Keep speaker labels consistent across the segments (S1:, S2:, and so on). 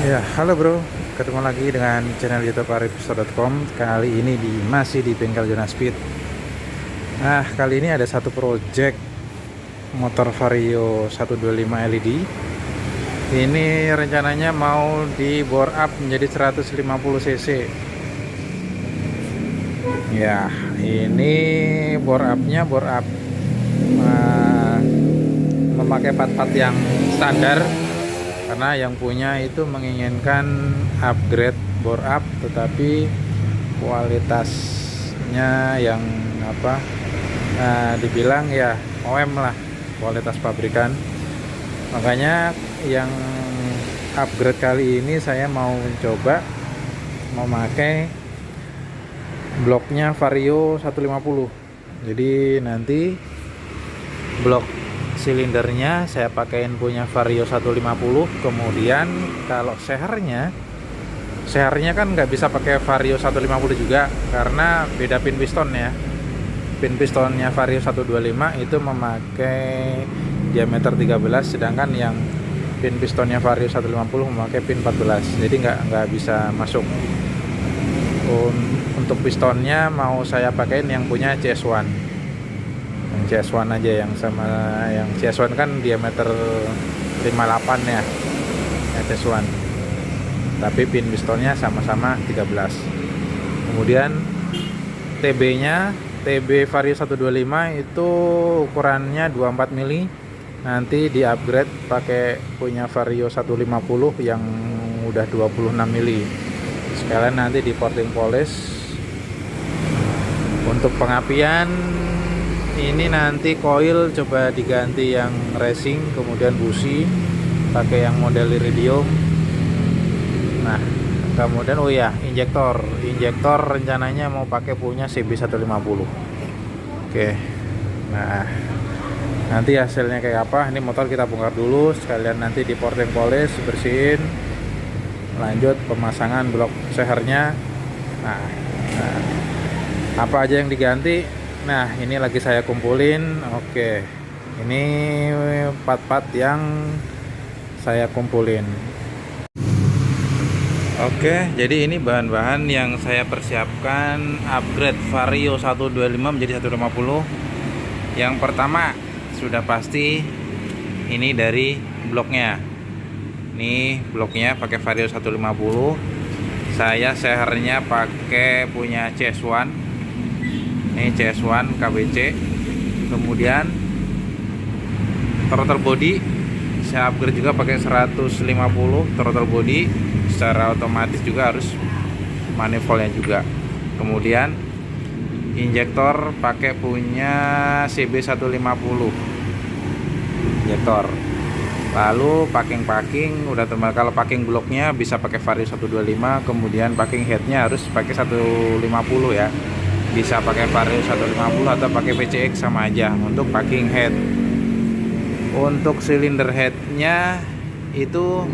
S1: Ya, halo bro, ketemu lagi dengan channel YouTube arifustor.com. Kali ini masih di bengkel Jonas Speed. Nah, kali ini ada satu project motor Vario 125 LED. Ini rencananya mau di bore up menjadi 150 cc. Ya, ini bore upnya memakai part-part yang standar, karena yang punya itu menginginkan upgrade bore up tetapi kualitasnya yang dibilang ya OM lah, kualitas pabrikan. Makanya yang upgrade kali ini saya mau mencoba memakai bloknya Vario 150. Jadi nanti blok silindernya saya pakaiin punya Vario 150. Kemudian kalau sehernya kan nggak bisa pakai Vario 150 juga, karena beda pin piston ya. Pin pistonnya Vario 125 itu memakai diameter 13, sedangkan yang pin pistonnya Vario 150 memakai pin 14. Jadi nggak bisa masuk. Untuk pistonnya mau saya pakaiin yang punya CS1. CS1 aja, yang sama yang CS1 kan diameter 58 ya, CS1. Tapi pin pistonnya sama-sama 13. Kemudian TB Vario 125 itu ukurannya 24 mili. Nanti di upgrade pakai punya Vario 150 yang udah 26 mili. Sekalian nanti di porting polish. Untuk pengapian ini nanti koil coba diganti yang racing, kemudian busi pakai yang model iridium. Nah, kemudian injektor rencananya mau pakai punya CB150. Oke. Nah, nanti hasilnya kayak apa? Ini motor kita bongkar dulu, sekalian nanti di porting polish, bersihin, lanjut pemasangan blok sehernya. Nah, apa aja yang diganti? Nah, ini lagi saya kumpulin. Oke, ini part-part yang saya kumpulin. Oke, jadi ini bahan-bahan yang saya persiapkan upgrade Vario 125 menjadi 150. Yang pertama sudah pasti ini dari bloknya. Ini bloknya pakai Vario 150. Saya sehernya pakai punya CS1. Ini CS1 KBC. Kemudian throttle body saya upgrade juga pakai 150 throttle body, secara otomatis juga harus manifoldnya juga. Kemudian injektor pakai punya CB150 injektor. Lalu packing udah teman, kalau packing bloknya bisa pakai Vario 125. Kemudian packing headnya harus pakai 150 ya. Bisa pakai Vario 150 atau pakai PCX sama aja untuk packing head. Untuk silinder headnya itu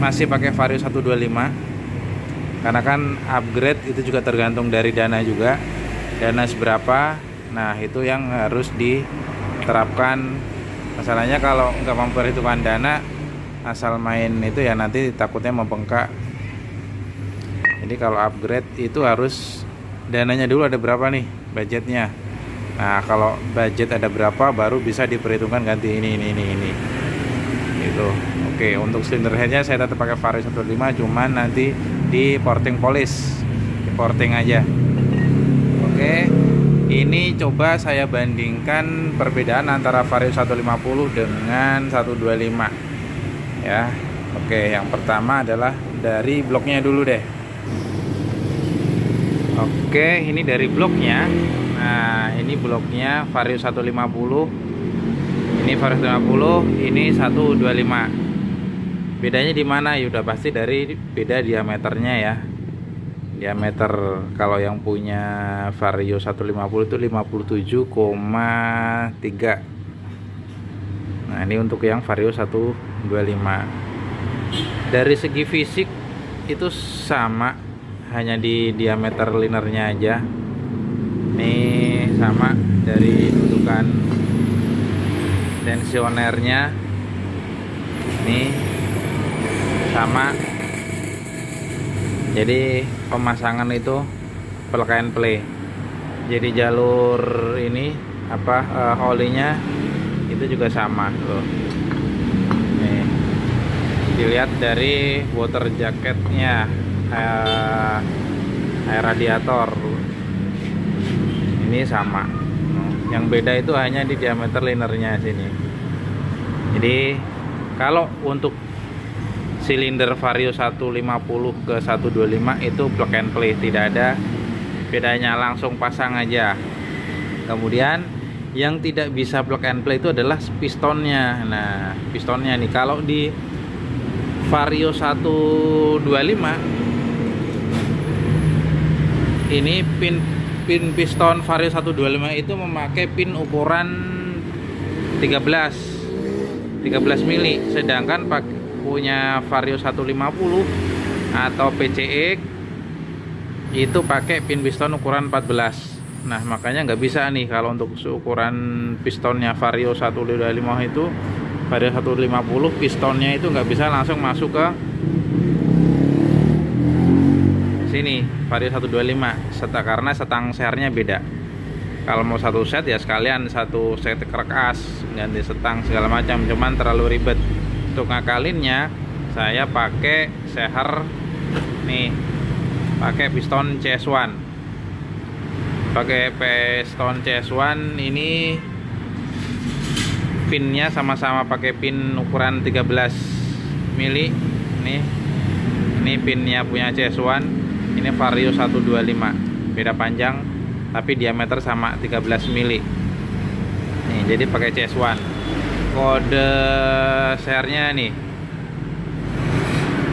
S1: masih pakai Vario 125, karena kan upgrade itu juga tergantung dari dana juga, dana seberapa. Nah, itu yang harus diterapkan. Masalahnya kalau nggak memperhitungkan dana, asal main itu ya nanti takutnya membengkak. Jadi kalau upgrade itu harus dananya dulu ada berapa nih budgetnya. Nah, kalau budget ada berapa baru bisa diperhitungkan ganti ini. Gitu. Oke, untuk silinder headnya saya tetap pakai Vario 125, cuman nanti di porting polish, di porting aja. Oke, ini coba saya bandingkan perbedaan antara Vario 150 dengan 125 ya. Oke, yang pertama adalah dari bloknya dulu deh. Oke, ini dari bloknya. Nah, ini bloknya Vario 150. Ini Vario 150, ini 125. Bedanya di mana? Ya udah pasti dari beda diameternya ya. Diameter kalau yang punya Vario 150 itu 57,3. Nah, ini untuk yang Vario 125. Dari segi fisik itu sama, hanya di diameter linernya aja. Ini sama dari dudukan tensionernya. Ini sama. Jadi pemasangan itu plug and play. Jadi jalur ini olinya itu juga sama tuh. Nih, dilihat dari water jacketnya, air radiator ini sama. Yang beda itu hanya di diameter linernya sini. Jadi kalau untuk silinder Vario 150 ke 125 itu plug and play, tidak ada bedanya, langsung pasang aja. Kemudian yang tidak bisa plug and play itu adalah pistonnya. Nah, pistonnya nih, kalau di Vario 125 ini pin piston Vario 125 itu memakai pin ukuran 13 mili, sedangkan punya Vario 150 atau PCX itu pakai pin piston ukuran 14. Nah, makanya nggak bisa nih kalau untuk ukuran pistonnya Vario 125 itu, Vario 150 pistonnya itu nggak bisa langsung masuk ke sini Vario 125 karena setang sernya beda. Kalau mau satu set ya sekalian satu set kerkas, ganti setang segala macam, cuman terlalu ribet. Untuk ngakalinnya saya pakai seher nih, pakai piston CS1. Pakai piston CS1 ini pinnya sama-sama pakai pin ukuran 13 mili. Ini pinnya punya CS1, ini Vario 125, beda panjang tapi diameter sama 13 mili. Nih, jadi pakai CS1. Kode sernya nih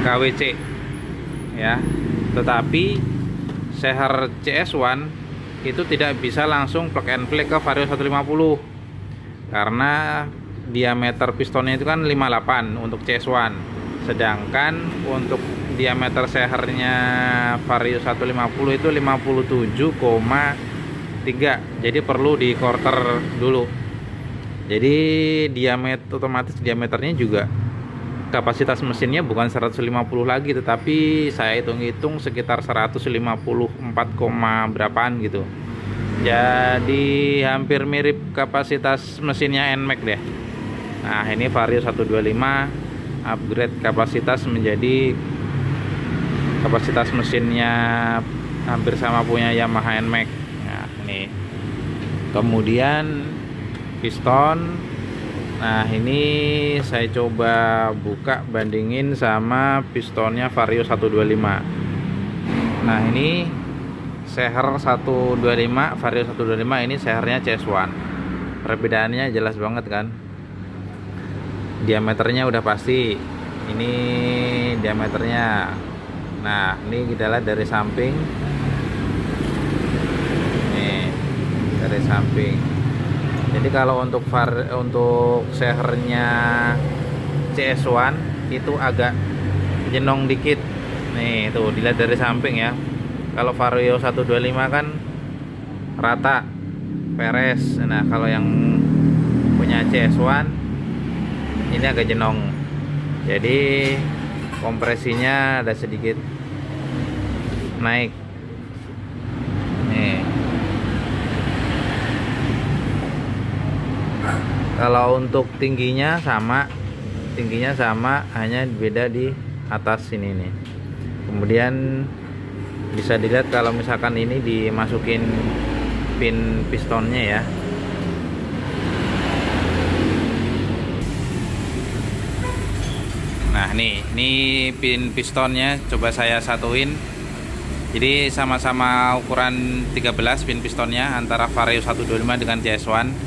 S1: KWC ya. Tetapi seher CS1 itu tidak bisa langsung plug and play ke Vario 150 karena diameter pistonnya itu kan 58 untuk CS1, sedangkan untuk diameter sehernya Vario 150 itu 57,3. jadi perlu di quarter dulu. Jadi otomatis diameternya juga, kapasitas mesinnya bukan 150 lagi, tetapi saya hitung-hitung sekitar 154, berapaan gitu. Jadi hampir mirip kapasitas mesinnya NMAX deh. Nah, ini Vario 125 upgrade kapasitas menjadi kapasitas mesinnya hampir sama punya Yamaha NMAX. Nah, ini kemudian piston. Nah, ini saya coba buka bandingin sama pistonnya Vario 125. Nah, ini seher 125 Vario 125, ini sehernya CS1. Perbedaannya jelas banget kan. Diameternya udah pasti. Ini diameternya. Nah, ini kita lihat dari samping. Nih, dari samping. Jadi kalau untuk sehernya CS1 itu agak jenong dikit. Nih, tuh dilihat dari samping ya. Kalau Vario 125 kan rata, peres. Nah, kalau yang punya CS1 ini agak jenong. Jadi kompresinya ada sedikit naik. Nih. Kalau untuk tingginya sama, hanya beda di atas sini nih. Kemudian bisa dilihat kalau misalkan ini dimasukin pin pistonnya ya. Nah, ini pin pistonnya coba saya satuin. Jadi sama-sama ukuran 13 pin pistonnya antara Vario 125 dengan CS1.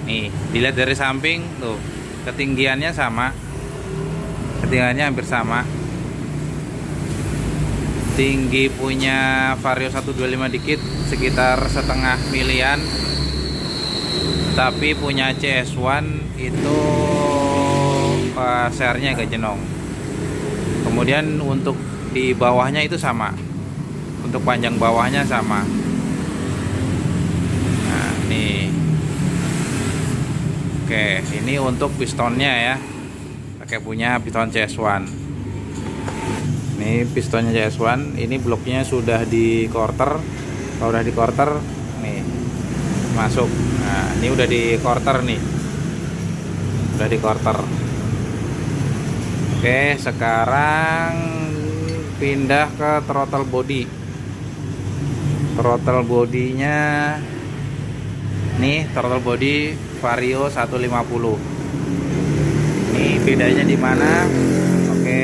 S1: Nih, dilihat dari samping tuh, ketinggiannya sama. Ketinggiannya hampir sama. Tinggi punya Vario 125 dikit, sekitar setengah milian. Tapi punya CS1 itu sehernya agak jenong. Kemudian untuk di bawahnya itu sama. Untuk panjang bawahnya sama. Nah, nih. Oke, ini untuk pistonnya ya. Pakai punya piston CS1. Ini pistonnya JS1, ini bloknya sudah di quarter. Kalau udah di quarter nih masuk. Nah, ini udah di quarter nih. Udah di quarter. Oke, sekarang pindah ke throttle body. Throttle bodinya nih, throttle body Vario 150. Ini bedanya di mana? Oke,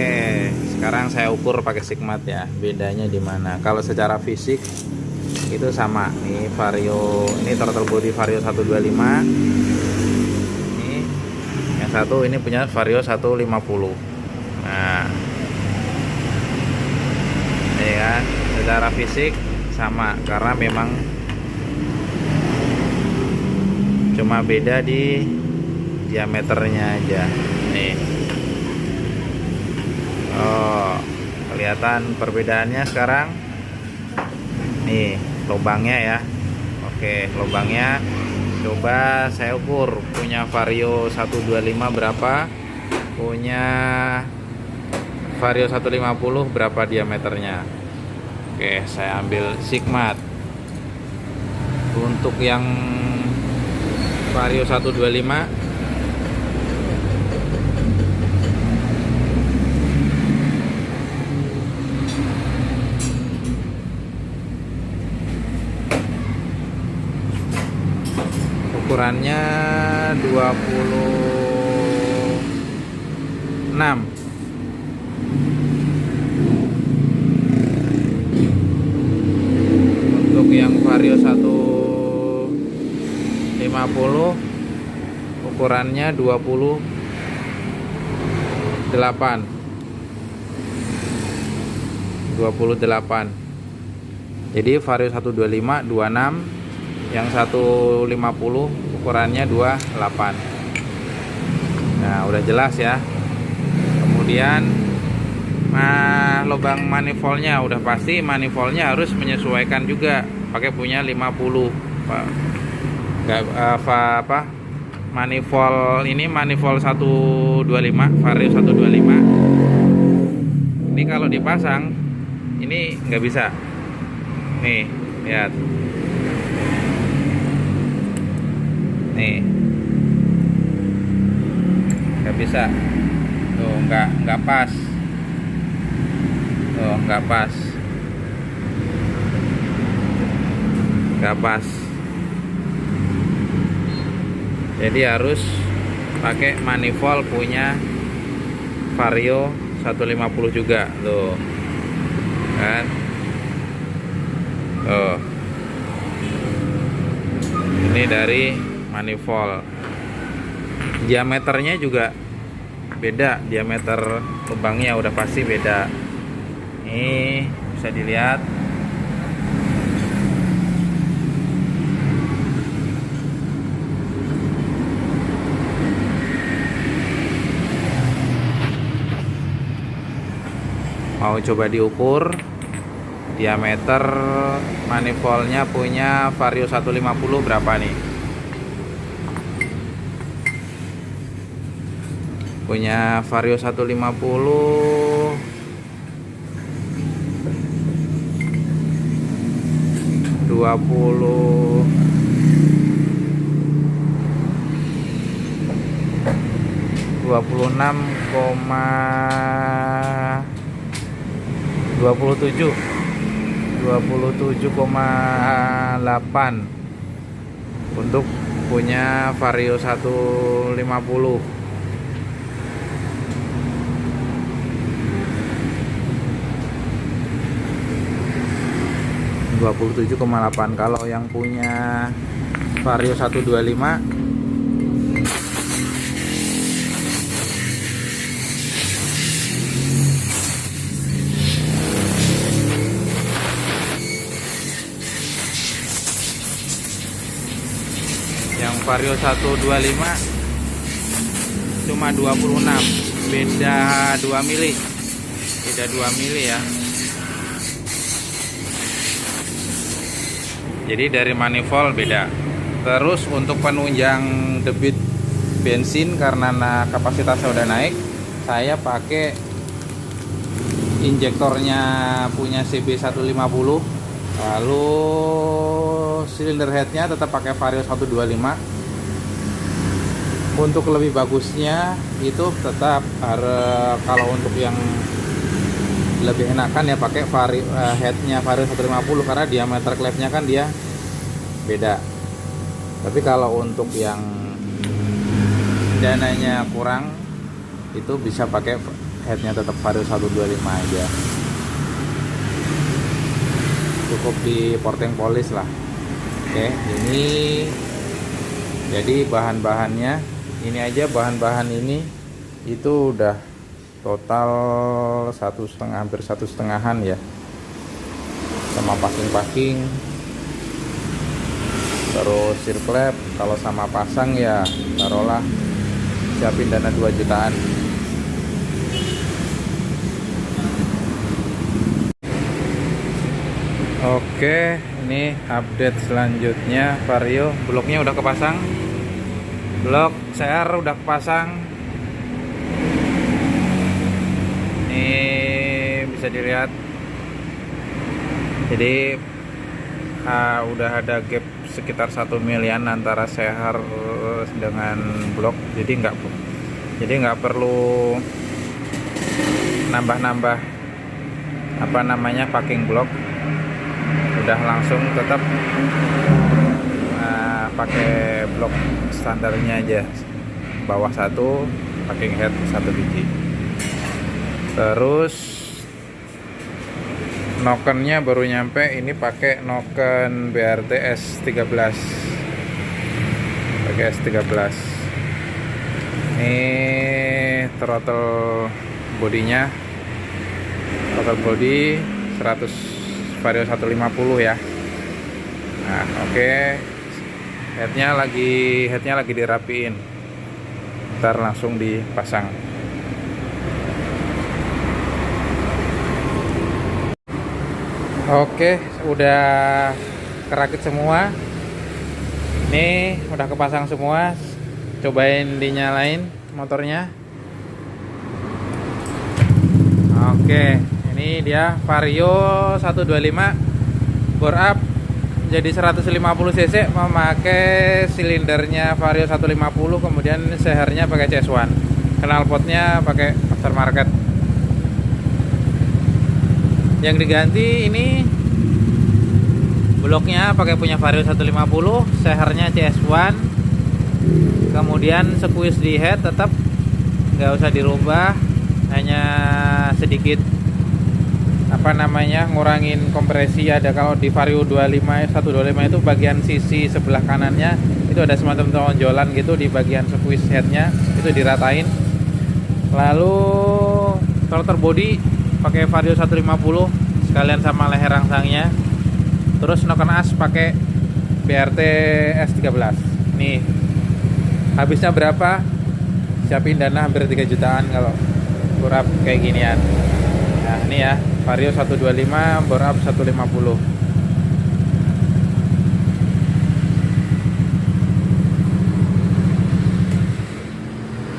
S1: sekarang saya ukur pakai Sigmat ya. Bedanya di mana? Kalau secara fisik itu sama. Nih Vario, ini throttle body Vario 125. Ini yang satu, ini punya Vario 150. Nah, ini kan secara fisik sama karena memang cuma beda di diameternya aja. Nih, oh, kelihatan perbedaannya sekarang. Nih lubangnya ya. Oke, lubangnya coba saya ukur. Punya Vario 125 berapa, punya Vario 150 berapa diameternya. Oke, saya ambil Sigmat. Untuk yang Vario 125 ukurannya 26. Untuk yang Vario 150 ukurannya 28. Jadi Vario 125 26, yang 150 ukurannya 28. Nah, udah jelas ya. Kemudian lubang manifoldnya udah pasti, manifoldnya harus menyesuaikan juga, pakai punya 50. Enggak apa manifold ini, manifold 125 Vario 125. Ini kalau dipasang ini nggak bisa. Nih, lihat. Nih, nggak bisa. Tuh, nggak pas. Tuh, nggak pas. Nggak pas. Jadi harus pakai manifold punya Vario 150 juga. Tuh, kan? Tuh. Ini dari manifold. Diameternya juga beda, diameter lubangnya udah pasti beda. Ini bisa dilihat. Mau coba diukur diameter manifoldnya punya Vario 150 berapa nih? Punya Vario 150 20 27,8 untuk punya Vario 150. Kalau yang punya Vario 125 Vario 125 cuma 26, beda 2 mili, beda 2 mili ya. Jadi dari manifold beda. Terus untuk penunjang debit bensin karena kapasitasnya udah naik, saya pakai injektornya punya CB150. Lalu silinder headnya tetap pakai Vario 125. Untuk lebih bagusnya itu tetap kalau untuk yang lebih enakan ya pakai headnya Vario 150 karena diameter klepnya kan dia beda. Tapi kalau untuk yang dananya kurang itu bisa pakai headnya tetap Vario 125 aja, cukup di porting polish lah. Oke, ini jadi bahan-bahannya ini aja, bahan-bahan ini itu udah total hampir 1,5 ya, sama packing terus sirklep. Kalau sama pasang ya taruhlah siapin dana 2 jutaan. Oke, ini update selanjutnya. Vario bloknya udah kepasang, blok CR udah kepasang. Ini bisa dilihat, jadi udah ada gap sekitar 1 milian antara CR dengan blok, jadi nggak perlu nambah packing blok, udah langsung tetap pakai blok standarnya aja, bawah 1, packing head 1 biji. Terus nokennya baru nyampe, ini pakai noken BRT S13, pakai S13. Ini throttle bodinya, throttle body 100 Vario 150 ya. Nah, oke. Headnya lagi dirapiin, ntar langsung dipasang. Oke, udah kerakit semua. Ini udah kepasang semua. Cobain dinyalain motornya. Oke, ini dia Vario 125 bore up jadi 150 cc, memakai silindernya Vario 150, kemudian sehernya pakai CS1, knalpotnya pakai aftermarket. Yang diganti ini bloknya pakai punya Vario 150, sehernya CS1, kemudian squeeze di head tetap nggak usah dirubah, hanya sedikit ngurangin kompresi. Ada kalau di Vario 125 itu bagian sisi sebelah kanannya itu ada semacam tonjolan gitu, di bagian squeeze headnya itu diratain. Lalu throttle body pakai Vario 150 sekalian sama leher rangsangnya. Terus noken as pakai BRT S13. Nih, habisnya berapa? Siapin dana hampir 3 jutaan kalau bore up kayak ginian. Nah, ini ya Vario 125 bore up 150.